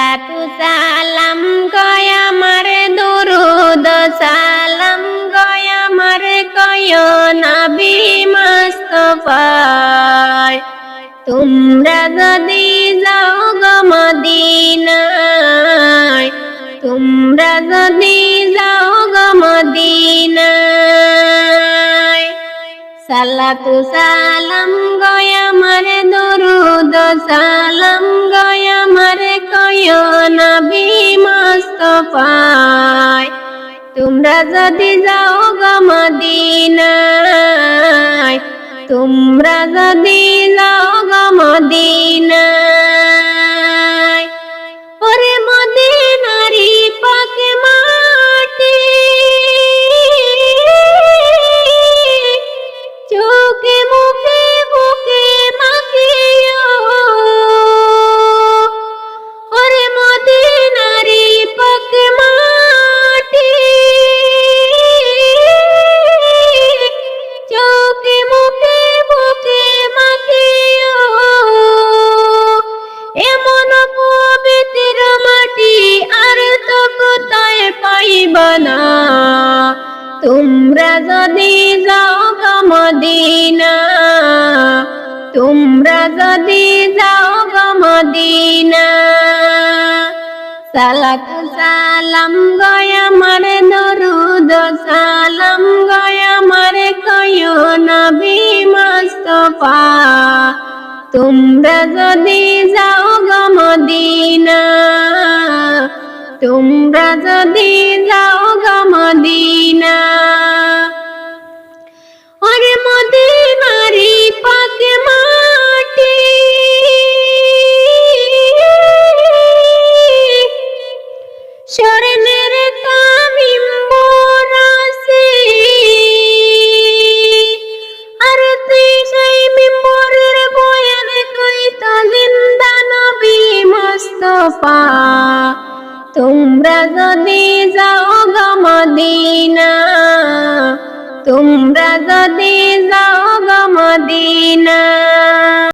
সালাতু সালাম গয় আমার দুরুদ সালাম গয় আমার কয় নবী মুস্তাফায়। তোমরা যদি যাও গো মদিনায়, তোমরা যদি যাও গো মদিনায়। সালাতু সালাম গয় আমার দুরুদ সালাম গয় আমার কয় নবী মুস্তাফায়। তোমরা যদি যাও গো মদিনায়, তোমরা যদি যাও গো মদিনায়। ওরে মদিনারি পাক মাটি, চোখে মুখে বুকে মাখিও। ওরে মদিনারি পাক মাটি, চোখে মুখে বুকে মাখিও। এমন পবিত্র মাটি আর তো কোথায় পাইবা না। তোমরা যদি যাও গো মদিনা, তোমরা যদি যাও গো মদিনা। সালাতু সালাম গয় আমার দরুদ সালাম গয় আমার কয় নবী মুস্তাফা। তোমরা যদি যাও গো মদিনা, তোমরা যদি যাও গো মদিনা। ওরে মদিনারি পাক মাটি, স্বর্ণের তামিম বরাসে। আর তুই সেই মিম্বরের বয়ান কইতা জিন্দা নবী মুস্তাফা। তোমরা যদি যাও গো মদিনা, তোমরা যদি যাও গো মদিনা।